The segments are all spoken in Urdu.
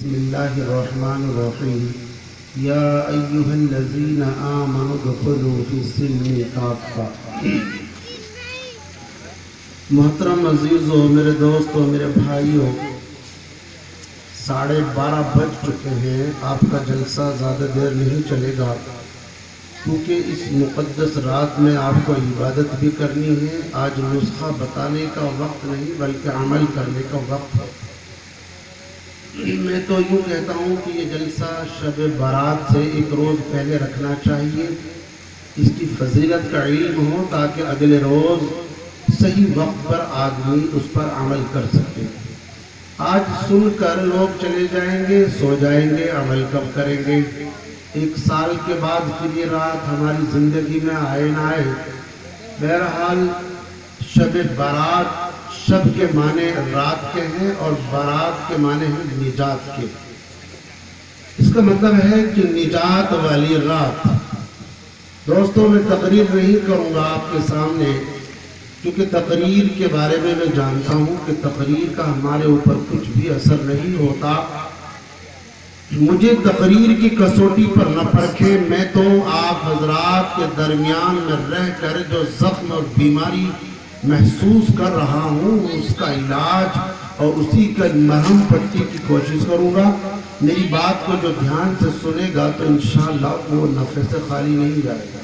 بسم اللہ الرحمن الرحیم یا ایہا الذین آمنوا ادخلوا فی السلم کافہ۔ محترم عزیزو، میرے دوستو، میرے بھائیو، 12:30 بج چکے ہیں۔ آپ کا جلسہ زیادہ دیر نہیں چلے گا کیونکہ اس مقدس رات میں آپ کو عبادت بھی کرنی ہے۔ آج نسخہ بتانے کا وقت نہیں بلکہ عمل کرنے کا وقت ہے۔ میں تو یوں کہتا ہوں کہ یہ جلسہ شب برات سے ایک روز پہلے رکھنا چاہیے، اس کی فضیلت کا علم ہو تاکہ اگلے روز صحیح وقت پر آدمی اس پر عمل کر سکے۔ آج سن کر لوگ چلے جائیں گے، سو جائیں گے، عمل کب کریں گے؟ 1 سال کے بعد پھر یہ رات ہماری زندگی میں آئے نہ آئے۔ بہرحال شب برات، شب کے معنی رات کے ہیں اور برات کے معنی ہیں نجات کے۔ اس کا مطلب ہے کہ نجات والی رات۔ دوستوں، میں تقریر نہیں کروں گا آپ کے سامنے کیونکہ تقریر کے بارے میں جانتا ہوں کہ تقریر کا ہمارے اوپر کچھ بھی اثر نہیں ہوتا۔ مجھے تقریر کی کسوٹی پر نہ پرکھے، میں تو آپ حضرات کے درمیان میں رہ کر جو زخم اور بیماری محسوس کر رہا ہوں اس کا علاج اور اسی کا مرہم پٹی کی کوشش کروں گا۔ میری بات کو جو دھیان سے سنے گا تو انشاءاللہ وہ نفع سے خالی نہیں جائے گا۔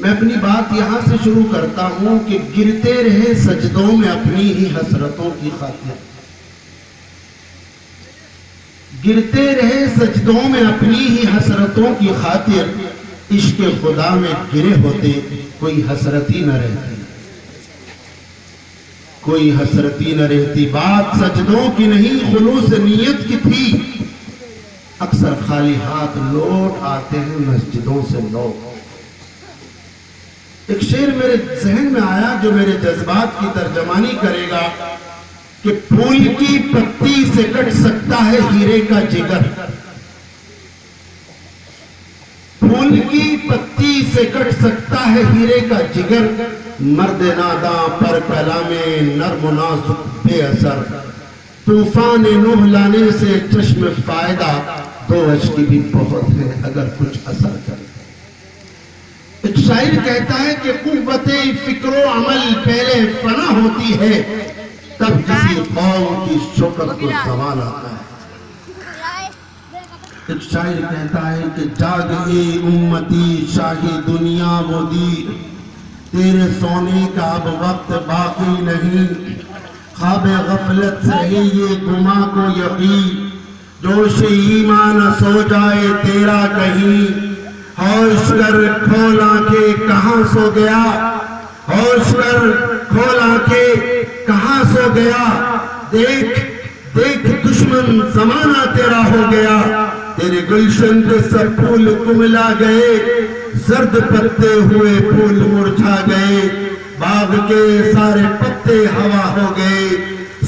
میں اپنی بات یہاں سے شروع کرتا ہوں کہ گرتے رہے سجدوں میں اپنی ہی حسرتوں کی خاطر، گرتے رہے سجدوں میں اپنی ہی حسرتوں کی خاطر، عشق خدا میں گرے ہوتے کوئی حسرتی نہ رہتی، کوئی حسرتی نہ رہتی۔ بات سجدوں کی نہیں خلوص نیت کی تھی، اکثر خالی ہاتھ لوٹ آتے ہیں مسجدوں سے لوگ۔ ایک شعر میرے ذہن میں آیا جو میرے جذبات کی ترجمانی کرے گا کہ پھول کی پتی سے کٹ سکتا ہے ہیرے کا جگر، پھول کی پتی سے کٹ سکتا ہے ہیرے کا جگر، مرد ناداں پر کلام نرم و نازک بے اثر، طوفان نوح لانے سے چشم فائدہ، 2 اشکی بھی بہت ہے اگر کچھ اثر کرے۔ ایک شاعر کہتا ہے کہ قوت فکر و عمل پہلے فنا ہوتی ہے، تب کسی قوم کی شوکت کو زوال آتا ہے۔ ایک شاعر کہتا ہے کہ جاگ اے امتی شاہی دنیا وہ دی، تیرے سونے کا اب وقت باقی نہیں، خواب غفلت سے ہی یہ گما کو یقین، جوش ایمان سو جائے تیرا کہیں، ہوش کر کھول آنکھیں کہاں سو گیا، ہوش کر کھول آنکھیں کہاں سو گیا، دیکھ دیکھ دشمن زمانہ تیرا ہو گیا، تیرے گلشن کے سب پھول کملا گئے، زرد پتے ہوئے پھول مرجھا گئے، باغ کے سارے پتے ہوا ہو گئے،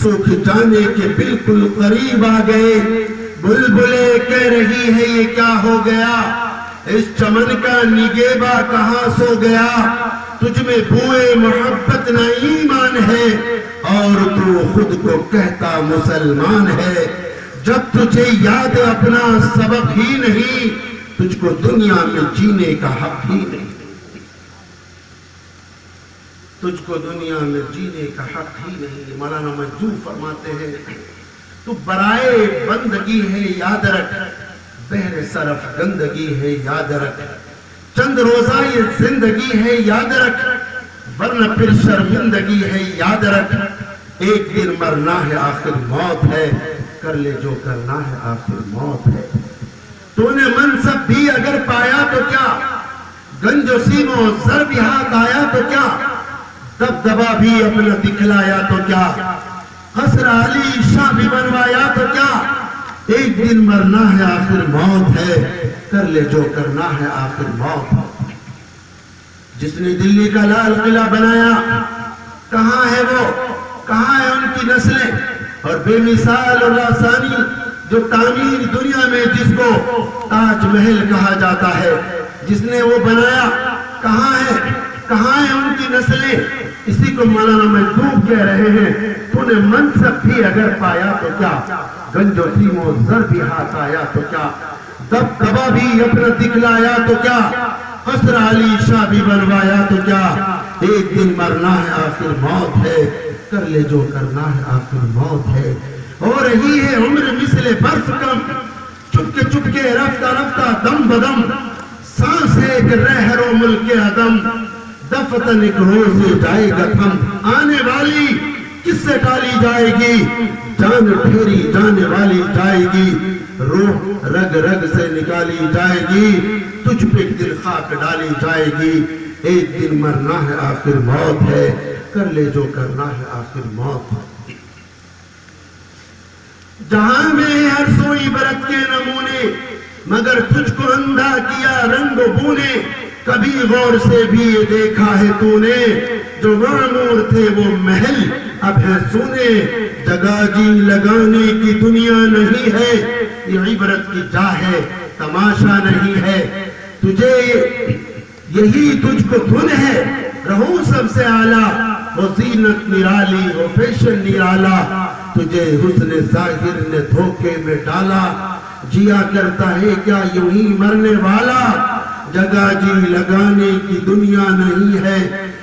سوکھ جانے کے بالکل قریب آ گئے، بلبلیں کہہ رہی ہے یہ کیا ہو گیا، اس چمن کا نگہباں کہاں سو گیا، تجھ میں بوئے محبت نہ ایمان ہے، اور تو خود کو کہتا مسلمان ہے، جب تجھے یاد اپنا سبق ہی نہیں، تجھ کو دنیا میں جینے کا حق ہی نہیں، تجھ کو دنیا میں جینے کا حق ہی نہیں۔ مولانا مجذوب فرماتے ہیں تو برائے بندگی ہے یاد رکھ، بہر صرف گندگی ہے یاد رکھ، چند روزہ یہ زندگی ہے یاد رکھ، ورنہ پھر شرمندگی ہے یاد رکھ، ایک دن مرنا ہے آخر موت ہے، کر لے جو کرنا ہے آخر موت ہے۔ تو نے منصب بھی اگر پایا تو کیا، گنج و سیم و زر بھی ہاتھ آیا تو کیا، دبدبا بھی اپنا دکھلایا تو کیا، قصر علی شاہ بھی بنوایا تو کیا، ایک دن مرنا ہے آخر موت ہے، کر لے جو کرنا ہے آخر موت ہے۔ جس نے دلی کا لال قلعہ بنایا کہاں ہے وہ، کہاں ہے ان کی نسلیں، اور بے مثال اور لاسانی جو تعمیر دنیا میں جس کو تاج محل کہا جاتا ہے، جس نے وہ بنایا کہاں ہے ان کی نسلیں، اسی کو مولانا مجذوب کہہ رہے ہیں، تو نے منصب بھی اگر پایا تو کیا، گنج و سیم و زر بھی ہاتھ آیا تو کیا، دبدبا بھی اپنا دکھلایا تو کیا، قصر علی شاہ بھی بنوایا تو کیا، ایک دن مرنا ہے آخر موت ہے، کر لے جو کرنا ہے آخر موت ہے، ہو رہی ہے عمر مثل برف کم، چپ کے رفتہ رفتہ دم بدم، سانس ہے کہ رہ رو ملک عدم، دفتن ایک روز جائے گا تھم، آنے والی کس سے ٹالی جائے گی، جان ٹھیری جانے والی جائے گی، روح رگ رگ سے نکالی جائے گی، تجھ پہ دل خاک ڈالی جائے گی، ایک دن مرنا ہے آخر موت ہے، کر لے جو کرنا ہے آخر موت ہے۔ جہاں میں ہر سوئی برت کے نمونے، مگر تجھ کو اندھا کیا رنگ و بو نے، کبھی غور سے بھی یہ دیکھا ہے تو نے، جو معمور تھے وہ محل اب ہے سونے، جگہ جی لگانے کی دنیا نہیں ہے، یہ عبرت کی جا ہے تماشا نہیں ہے، تجھے یہی تجھ کو دھن ہے، رہو سب سے اعلیٰ، وہ زینت نرالی وہ فیشن نرالا، تجھے حسن ظاہر نے دھوکے میں ڈالا، جیا کرتا ہے کیا یوں ہی مرنے والا، جگہ جی لگانے کی دنیا نہیں ہے،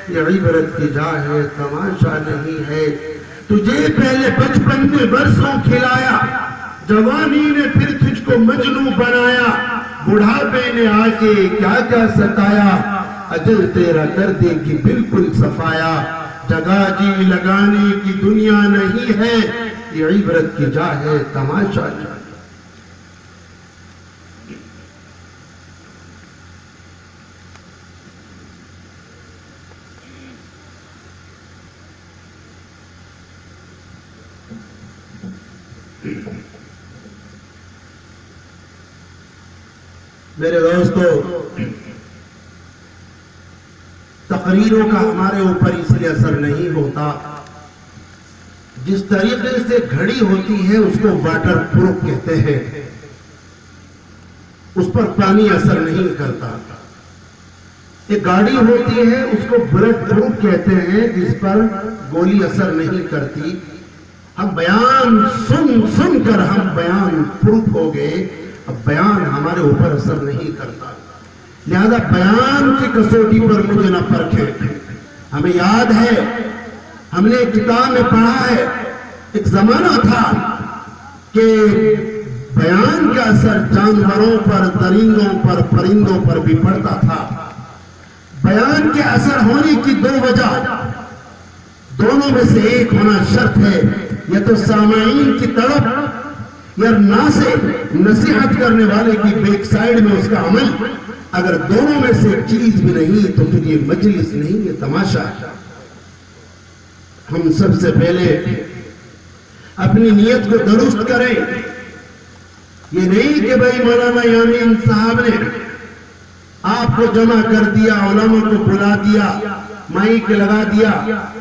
یہ عبرت کی جا ہے تماشا نہیں ہے، تجھے پہلے بچپن میں برسوں کھلایا، جوانی نے پھر تجھ کو مجنوں بنایا، بڑھاپے نے آ کے کیا کیا ستایا، اجل تیرا کر دے گی بالکل صفایا، جگہ جی لگانے کی دنیا نہیں ہے، یہ عبرت کی جا ہے تماشا نہیں ہے۔ میرے دوستو، تقریروں کا ہمارے اوپر اس لیے اثر نہیں ہوتا، جس طریقے سے گھڑی ہوتی ہے اس کو واٹر پروف کہتے ہیں، اس پر پانی اثر نہیں کرتا، ایک گاڑی ہوتی ہے اس کو بلٹ پروف کہتے ہیں، جس پر گولی اثر نہیں کرتی، ہم بیان سن کر ہم بیان پروف ہو گئے، اب بیان ہمارے اوپر اثر نہیں کرتا، لہذا بیان کی کسوٹی پر مجھے نہ پرکھیں۔ ہمیں یاد ہے، ہم نے کتاب میں پڑھا ہے، ایک زمانہ تھا کہ بیان کا اثر جانوروں پر، درندوں پر، پرندوں پر بھی پڑتا تھا۔ بیان کے اثر ہونے کی دو وجہ، دونوں میں سے ایک ہونا شرط ہے، یا تو سامعین کی طرف یا نصیحت کرنے والے کی بیک سائیڈ میں اس کا عمل، اگر دونوں میں سے ایک چیز بھی نہیں تو پھر یہ مجلس نہیں، یہ تماشا ہے۔ ہم سب سے پہلے اپنی نیت کو درست کریں، یہ نہیں کہ بھائی مولانا یامین صاحب نے آپ کو جمع کر دیا، علماء کو بلا دیا، مائک لگا دیا،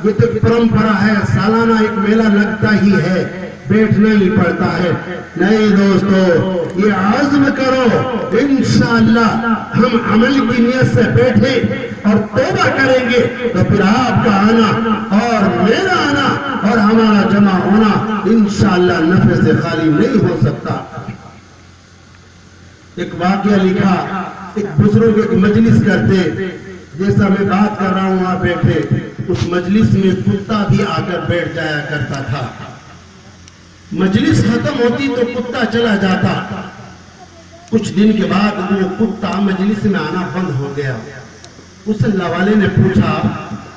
یہ تو پرمپرا ہے، سالانہ ایک میلہ لگتا ہی ہے، بیٹھنا ہی پڑتا ہے۔ نہیں دوستو، یہ عزم کرو، انشاءاللہ ہم عمل کی نیت سے بیٹھے اور توبہ کریں گے تو پھر آپ کا آنا اور میرا آنا اور ہمارا جمع ہونا انشاءاللہ نفع سے خالی نہیں ہو سکتا۔ ایک واقعہ لکھا، ایک بزرگ ایک مجلس کرتے، جیسا میں بات کر رہا ہوں آپ بیٹھے، اس مجلس میں کتا بھی آ کر بیٹھ جایا کرتا تھا، مجلس ختم ہوتی تو کتا چلا جاتا، کچھ دن کے بعد وہ کتا مجلس میں آنا بند ہو گیا۔ اس اللہ والے نے پوچھا،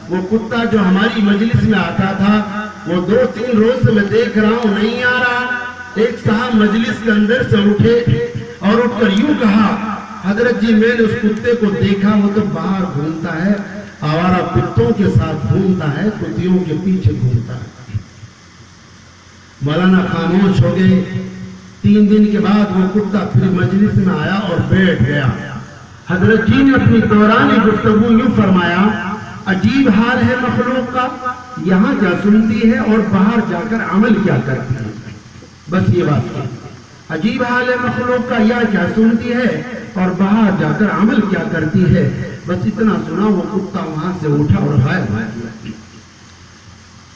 وہ کتا جو ہماری مجلس میں آتا تھا وہ 2-3 روز سے میں دیکھ رہا ہوں نہیں آ رہا۔ ایک صاحب مجلس کے اندر سے اٹھے اور اٹھ کر یوں کہا، حضرت جی میں نے اس کتے کو دیکھا، وہ تو باہر گھومتا ہے، آوارہ کتوں کے ساتھ گھومتا ہے، کتیوں کے پیچھے گھومتا ہے۔ مولانا خاموش ہو گئے۔ 3 دن کے بعد وہ کتا پھر مجلس میں آیا اور بیٹھ گیا۔ حضرت جی نے اپنی دوران گفتگو یوں فرمایا، عجیب حال ہے مخلوق کا، یہاں کیا سنتی ہے اور باہر جا کر عمل کیا کرتی ہے۔ بس یہ بات ہے، عجیب حال ہے مخلوق کا، یا کیا سنتی ہے اور باہر جا کر عمل کیا کرتی ہے۔ بس اتنا سنا، وہ کتا وہاں سے اٹھا اور غائب ہو گیا۔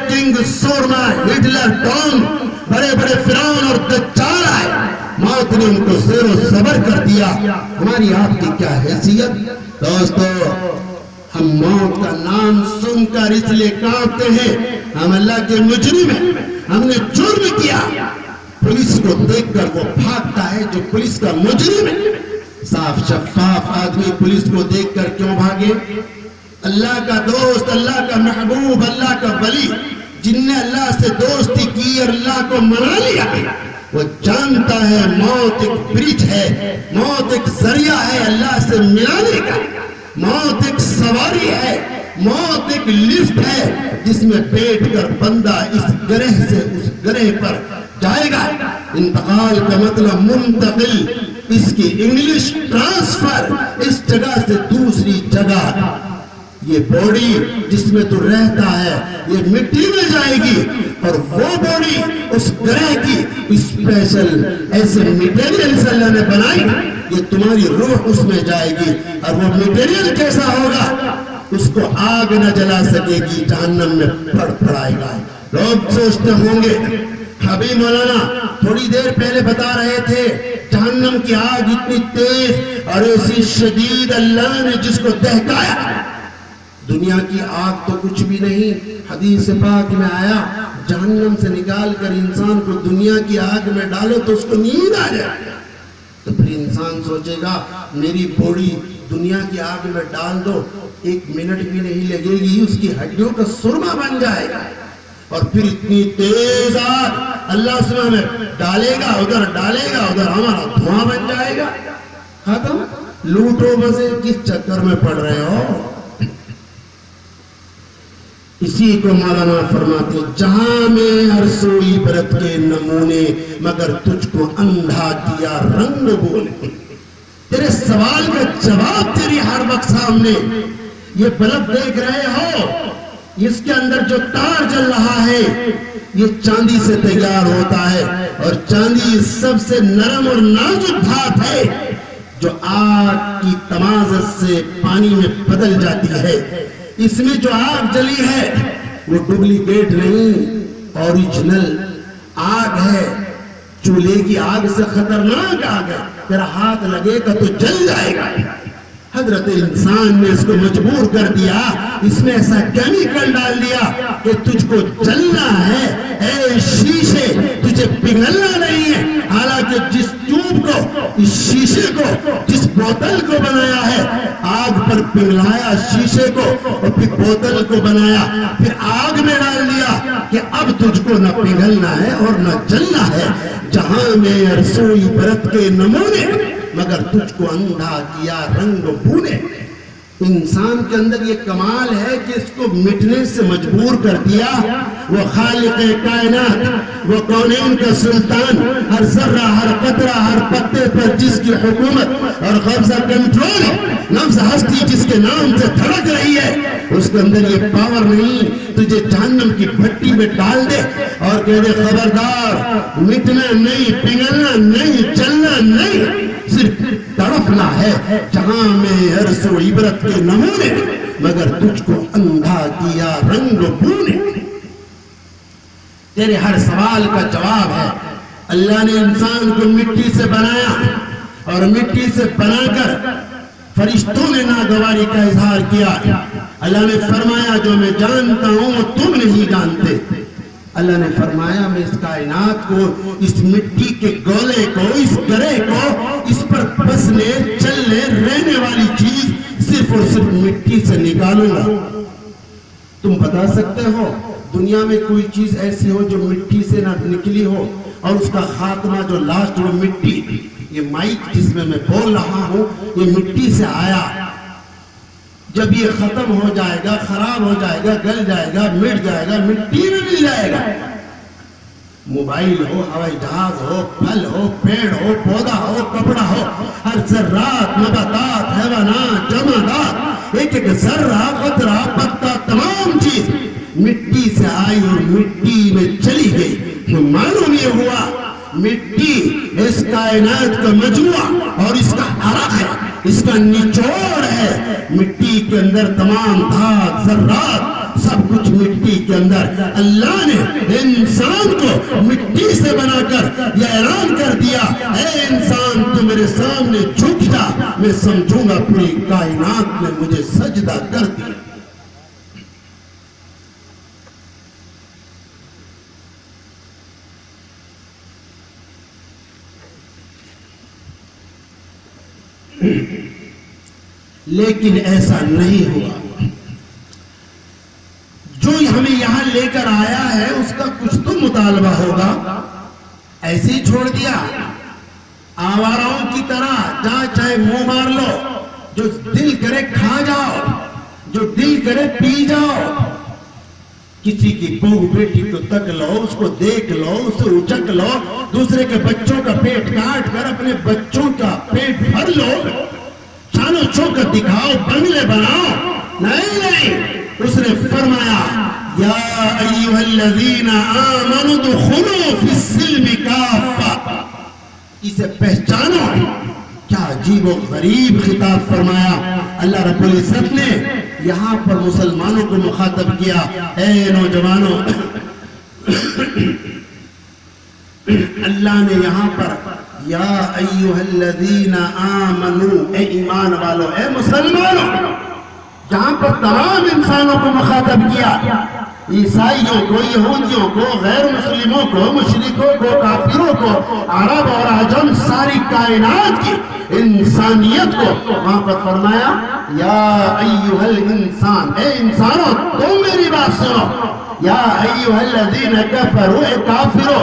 کنگ سورما ہٹلر ڈان بڑے بڑے فرعون اور دجال آئے موت نے ان کو زیر و زبر کر دیا ہماری آپ کی کیا حیثیت دوستو ہم موت کا نام سن کر اس لیے کانپتے ہیں ہم اللہ کے مجرم ہیں ہم نے جرم کیا پولیس کو دیکھ کر وہ بھاگتا ہے جو پولیس کا مجرم ہے صاف شفاف آدمی پولیس کو دیکھ کر کیوں بھاگے اللہ کا دوست اللہ کا محبوب اللہ کا ولی جن نے اللہ سے دوستی کی اور اللہ کو منا لیا وہ جانتا ہے موت ایک برج ہے موت ایک ذریعہ ہے اللہ سے ملانے کا موت ایک سواری ہے موت ایک لفٹ ہے جس میں بیٹھ کر بندہ اس گرہ سے اس گرہ پر جائے گا انتقال کا مطلب منتقل اس کی انگلش ٹرانسفر اس جگہ سے دوسری جگہ یہ باڈی جس میں تو رہتا ہے یہ مٹی میں جائے گی اور وہ باڈی اس گرہ کی اسپیشل ایسے میٹیریل سے اللہ نے بنائی یہ تمہاری روح اس میں جائے گی اور وہ میٹیریل کیسا ہوگا اس کو آگ نہ جلا سکے گی جہنم میں پڑ پڑائے گا لوگ سوچتے ہوں گے حبیب مولانا تھوڑی دیر پہلے بتا رہے تھے جہنم کی آگ اتنی تیز اور ایسی شدید اللہ نے جس کو دہکایا دنیا کی آگ تو کچھ بھی نہیں حدیث پاک میں آیا جہنم سے نکال کر انسان کو دنیا کی آگ میں ڈالو تو اس کو نیند آ جائے تو پھر انسان سوچے گا میری باڈی دنیا کی آگ میں ڈال دو 1 منٹ بھی نہیں لگے گی اس کی ہڈیوں کا سرما بن جائے گا اور پھر اتنی تیز آگ اللہ اس میں ہمیں ڈالے گا ادھر ہمارا دھواں بن جائے گا ختم لوٹو بسے کس چکر میں پڑ رہے ہو اسی کو مولانا فرماتے جہاں میں ہر سوئی برت کے نمونے مگر تجھ کو اندھا کیا رنگ بولے تیرے سوال کا جواب تیری ہر وقت سامنے یہ بلب دیکھ رہے ہو اس کے اندر جو تار جل رہا ہے یہ چاندی سے تیار ہوتا ہے اور چاندی سب سے نرم اور نازک دھات ہے جو آگ کی تمازت سے پانی میں بدل جاتی ہے اس میں جو آگ جلی ہے وہ ڈپلیکیٹ نہیں اوریجنل آگ ہے چولہے کی آگ سے خطرناک آگ ہے تیرا ہاتھ لگے گا تو جل جائے گا حضرت انسان نے اس کو مجبور کر دیا اس میں ایسا کیمیکل ڈال دیا کہ تجھ کو جلنا ہے اے شیشے تجھے پگھلنا نہیں ہے حالانکہ جس ٹیوب کو اس شیشے کو جس بوتل کو بنایا ہے آگ پر پگھلایا شیشے کو اور پھر بوتل کو بنایا پھر آگ میں ڈال دیا کہ اب تجھ کو نہ پگھلنا ہے اور نہ جلنا ہے جہاں میں رسوئی برت کے نمونے مگر تجھ کو اندھا کیا رنگ بھونے انسان کے اندر یہ کمال ہے کہ اس کو مٹنے سے مجبور کر دیا وہ خالق کائنات وہ کونین کا سلطان ہر ذرہ ہر قطرہ ہر پتے پر جس کی حکومت اور قبضہ کنٹرول نفس ہستی جس کے نام سے دھڑک رہی ہے اس کے اندر یہ پاور نہیں تجھے جہنم کی بھٹی میں ڈال دے اور کہہ دے خبردار مٹنا نہیں پگھلنا نہیں جلنا نہیں صرف تڑپنا ہے جہاں میں عرص و عبرت کے نمونے مگر تجھ کو اندھا کیا رنگ بونے تیرے ہر سوال کا جواب ہے اللہ نے انسان کو مٹی سے بنایا اور مٹی سے بنا کر فرشتوں نے ناگواری کا اظہار کیا اللہ نے فرمایا جو میں جانتا ہوں وہ تم نہیں جانتے اللہ نے فرمایا میں اس کائنات کو اس مٹی کے گولے کو اس گرے کو اس پر بسنے چلنے رہنے والی چیز صرف اور صرف مٹی سے نکالوں گا تم بتا سکتے ہو دنیا میں کوئی چیز ایسی ہو جو مٹی سے نہ نکلی ہو اور اس کا خاتمہ جو لاسٹ وہ مٹی یہ مائک جس میں بول رہا ہوں یہ مٹی سے آیا جب یہ ختم ہو جائے گا خراب ہو جائے گا گل جائے گا مٹ جائے گا مٹی میں مل جائے گا موبائل ہو ہوائی جہاز ہو پھل ہو پیڑ ہو پودا ہو کپڑا ہو ہر ذرات نباتات حیوانات جمادات ایک ایک ذرہ قطرہ پتا تمام چیز مٹی سے آئی اور مٹی میں چلی گئی معلوم یہ ہوا مٹی اس کائنات کا مجموعہ اور اس کا عرق ہے اس کا نچوڑ ہے مٹی کے اندر تمام دھات ذرات سب کچھ مٹی کے اندر. اللہ نے انسان کو مٹی سے بنا کر یہ اعلان کر دیا اے انسان تو میرے سامنے جھک جا میں سمجھوں گا پوری کائنات نے مجھے سجدہ کر دیا. لیکن ایسا نہیں ہوا. جو ہمیں یہاں لے کر آیا ہے اس کا کچھ تو مطالبہ ہوگا. ایسے ہی چھوڑ دیا آواراؤں کی طرح جہاں چاہے منہ مار لو, جو دل کرے کھا جاؤ, جو دل کرے پی جاؤ. کسی کی بہو بیٹی کو تک لو, اس کو دیکھ لو, اسے اچک لو, دوسرے کے بچوں کا پیٹ کاٹ کر اپنے بچوں کا پیٹ بھر لو, چانو چوکت دکھاؤ, بنگلے بناؤ. نہیں, اس نے فرمایا یا ایھا الذین آمنوا ادخلوا فی السلم کافہ. اسے پہچانو. کیا عجیب و غریب خطاب فرمایا اللہ رب العزت نے. یہاں پر مسلمانوں کو مخاطب کیا اے نوجوانوں. اللہ نے یہاں پر یا ایھا الذین آمنوا, اے ایمان والو, اے مسلمانوں, جہاں پر تمام انسانوں کو مخاطب کیا, عیسائیوں کو, یہودیوں کو, غیر مسلموں کو, مشرکوں کو, کافروں کو, عرب اور عجم, ساری کائنات کی انسانیت کو وہاں پر فرمایا یا ایھا الانسان, اے انسانوں تم میری بات سنو. یا ایھا الذین کفروا, اے کافروں.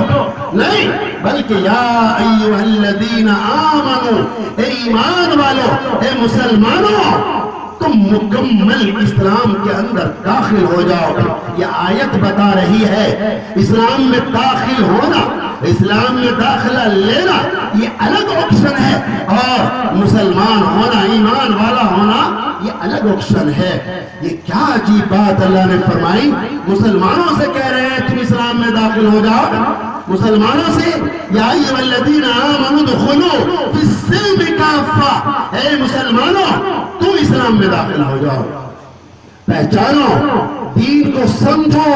نہیں, بلکہ یا ایھا الذین آمنوا, اے ایمان والو, اے مسلمانوں, تم مکمل اسلام کے اندر داخل ہو جاؤ. یہ آیت بتا رہی ہے اسلام میں داخل ہونا, اسلام میں داخلہ لینا یہ الگ آپشن ہے, اور مسلمان ہونا, ایمان والا ہونا یہ الگ آپشن ہے. یہ کیا عجیب بات اللہ نے فرمائی. مسلمانوں سے کہہ رہے ہیں تم اسلام میں داخل ہو جاؤ. مسلمانوں سے یا ایھا الذین آمنوا ادخلوا فی السلم کافہ, اے مسلمانوں تم اسلام میں داخل ہو جاؤ. پہچانو, دین کو سمجھو,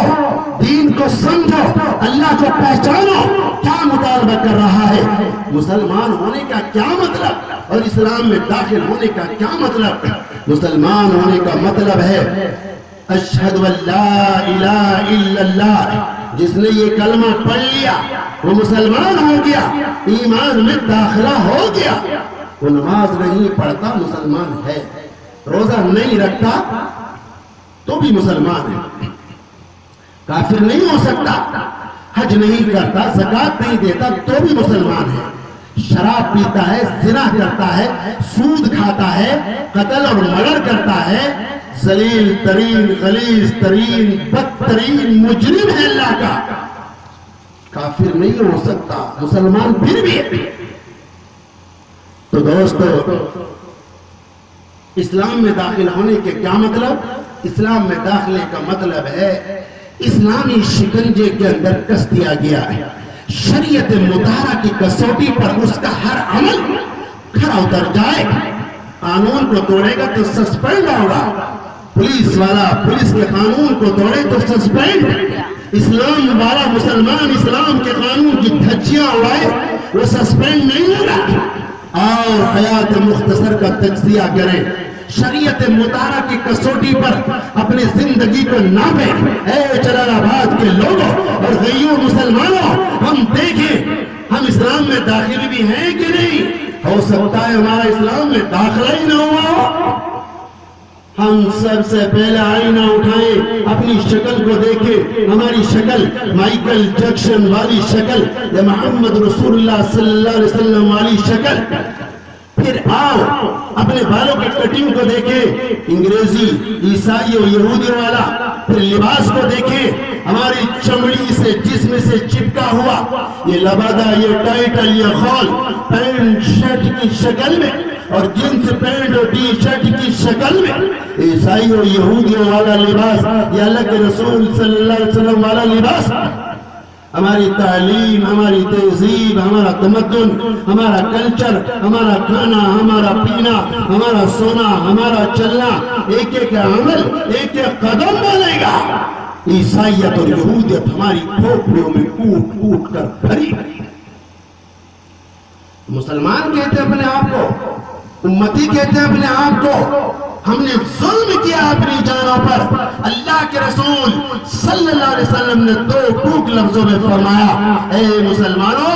دین کو سمجھو, اللہ کو پہچانو. کیا مطالبہ کر رہا ہے, مسلمان ہونے کا کیا مطلب اور اسلام میں داخل ہونے کا کیا مطلب. مسلمان ہونے کا مطلب ہے اشہد ان لا الہ الا اللہ. جس نے یہ کلمہ پڑھ لیا وہ مسلمان ہو گیا, ایمان میں داخلہ ہو گیا. وہ نماز نہیں پڑھتا مسلمان ہے, روزہ نہیں رکھتا تو بھی مسلمان ہے, کافر نہیں ہو سکتا. حج نہیں کرتا, زکوٰۃ نہیں دیتا تو بھی مسلمان ہے. شراب پیتا ہے, زنا کرتا ہے, سود کھاتا ہے, قتل اور مرڈر کرتا ہے, ذلیل ترین, غلیظ ترین, بدترین مجرم ہے اللہ کا, کافر نہیں ہو سکتا, مسلمان پھر بھی ہے. تو دوستو, اسلام میں داخل ہونے کے کیا مطلب. اسلام میں داخلے کا مطلب ہے اسلامی شکنجے کے اندر کس دیا گیا ہے. شریعت مطہرہ کی کسوٹی پر اس کا ہر عمل کھرا اتر جائے. قانون کو توڑے گا تو سسپینڈ ہوگا, پولیس والا پولیس کے قانون کو توڑے تو سسپینڈ. اسلام والا مسلمان اسلام کے قانون کی دھجیاں اڑائے وہ سسپینڈ نہیں ہوگا. اور حیات مختصر کا تجزیہ کریں, شریعت مطہرہ کی کسوٹی پر اپنی زندگی کو ناپیں. اے جلال آباد کے لوگوں اور غیور مسلمانوں, ہم دیکھیں ہم اسلام میں داخل بھی ہیں کہ نہیں. ہو سکتا ہے ہمارا اسلام میں داخلہ ہی نہ ہوا ہو. ہم سب سے پہلے آئینہ اٹھائیں, اپنی شکل کو دیکھیں. ہماری شکل مائیکل جیکسن والی شکل یا محمد رسول اللہ صلی اللہ علیہ وسلم والی شکل. پھر آؤ اپنے بالوں کی کٹنگ کو دیکھیں, انگریزی, عیسائی اور یہودی والا. پھر لباس کو دیکھیں, ہماری چمڑی سے جسم سے چپکا ہوا یہ لبادہ, یہ ٹائٹل, یہ خول, پینٹ شرٹ کی شکل میں اور جنس پینٹ اور ٹی شرٹ کی شکل میں. عیسائی اور یہودیوں والا لباس, یہ اللہ کے رسول صلی اللہ علیہ وسلم والا لباس. ہماری تعلیم، ہماری تہذیب، ہمارا تمدن، ہمارا کلچر، ہمارا کھانا، ہمارا پینا، ہمارا سونا، ہمارا چلنا، ایک ایک عمل، ایک ایک قدم بنے گا عیسائیت اور یہودیت ہماری کھوپڑیوں میں کوٹ کوٹ کر بھری۔ مسلمان کہتے ہیں اپنے آپ کو، امتی کہتے ہیں اپنے آپ کو، ہم نے ظلم کیا اپنی جانوں پر۔ اللہ کے رسول صلی اللہ علیہ وسلم نے دو ٹوک لفظوں میں فرمایا، اے مسلمانوں،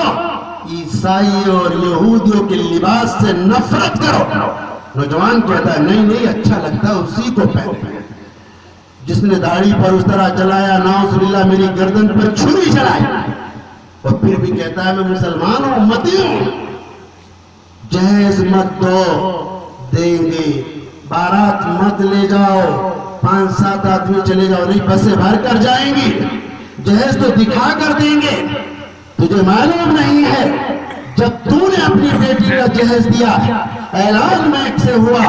عیسائی اور یہودیوں کے لباس سے نفرت کرو۔ نوجوان کہتا ہے نہیں نہیں، اچھا لگتا ہے اسی کو پہنے۔ جس نے داڑھی پر اس طرح چلایا، نعوذ باللہ میری گردن پر چھری چلائی، اور پھر بھی کہتا ہے میں مسلمان ہوں، امتی ہوں۔ جہیز مت دو، دیں گے۔ بارات مت لے جاؤ، 5-7 آدمی چلے جاؤ، نہیں بسیں بھر کر جائیں گی۔ جہیز تو دکھا کر دیں گے۔ تجھے معلوم نہیں ہے جب تو نے اپنی بیٹی کا جہیز دیا، اعلان میک سے ہوا،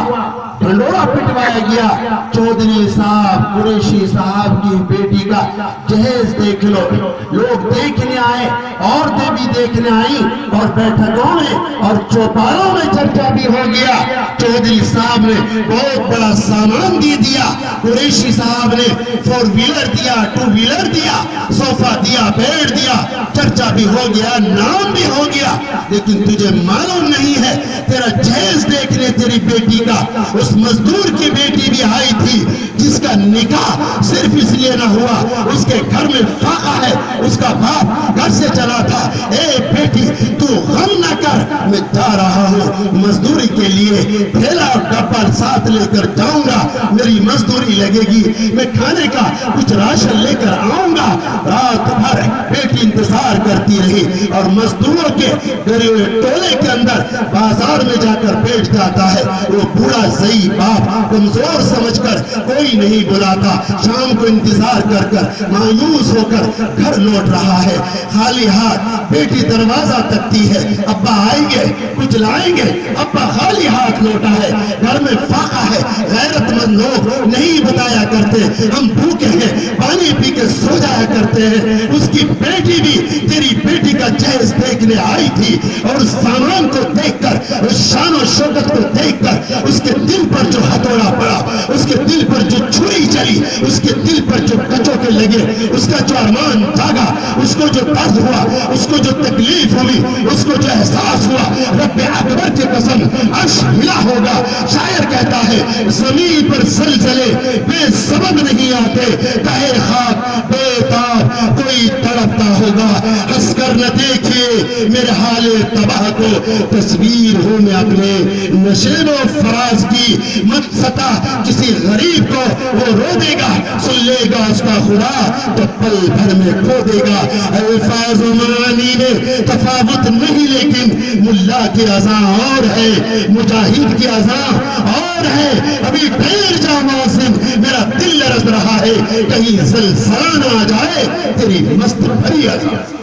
ڈھنڈورا پٹوایا گیا، چودھری صاحب قریشی صاحب کی بیٹی کا جہیز دیکھ لو۔ لوگ دیکھنے آئے، عورتیں بھی دیکھنے آئیں، اور بیٹھکوں میں اور چوپالوں میں چرچا بھی ہو گیا۔ چودھری صاحب نے بہت بڑا سامان دیا، قریشی صاحب نے 4 ویلر دیا، 2 ویلر دیا، صوفہ دیا، بیڈ دیا، چرچا بھی ہو گیا، نام بھی ہو گیا۔ لیکن تجھے معلوم نہیں ہے، تیرا جہیز دیکھنے تیری بیٹی کا اس مزدور کی بیٹی بھی آئی تھی، جس کا نکاح صرف اس لیے نہ ہوا، اس کے گھر میں فاقہ ہے، اس کا باپ گھر سے چلا تھا۔ اے بیٹی تو غم نہ کر، میں جا رہا ہوں مزدوری کے لیے، تھیلا اور ڈبہ ساتھ لے کر جاؤں گا، میری مزدوری لگے گی، میں کھانے کا کچھ راشن لے کر آؤں گا۔ رات بھر بیٹی انتظار کرتی رہی، اور مزدوروں کے گھرے ہوئے ٹولے کے اندر بازار میں جا کر بیٹھ جاتا ہے۔ وہ بوڑھا ضعیف باپ کمزور سمجھ کر کوئی نہیں بلاتا، شام کو انتظار کر کر مایوس ہو کر گھر لوٹ رہا ہے، خالی ہاتھ۔ بیٹی دروازہ تکتی ہے، ابا آئیں گے، کچھ لائیں گے، ابا خالی ہاتھ لوٹا ہے۔ گھر میں فاقہ ہے، غیرت مند لوگ نہیں بتایا کرتے ہم بھوکے ہیں، پانی پی کے سو جایا کرتے ہیں۔ اس کی بیٹی بھی تیری بیٹی کا جہیز دیکھنے آئی تھی، اور اس سامان کو دیکھ کر، اس شان و شوکت کو دیکھ کر، اس کے دل پر جو ہتھوڑا پڑا، اس کے دل پر جو چھری چلی، اس کے دل پر جو کچوکے لگے، اس کا جو ارمان جاگا، اس کو جو درد ہوا، اس کو جو تکلیف ہوئی، اس کو جو احساس ہوا، رب اکبر کی قسم عرش ہلا ہوگا۔ شاعر کہتا ہے زمین پر زلزلے بے سبب نہیں آتے، تہے خاک بے تاب کوئی تڑپتا ہوگا۔ ہنس کر نہ دیکھیے میرے حال تباہ کو، تصویر ہوں میں اپنے نشیب و فراز کی، مت ستا کسی غریب کو، وہ رو دے گا، سن لے گا اس کا خدا تو پل بھر میں کھو دے گا۔ الفاظ و معانی میں تفاوت نہیں، لیکن ملا کی اذان اور ہے، مجاہد کی اذان اور ہے۔ ابھی ٹھہر جا موسم، میرا دل لرز رہا ہے، کہیں زلزلہ نہ آ جائے تیری مست بھری اذان۔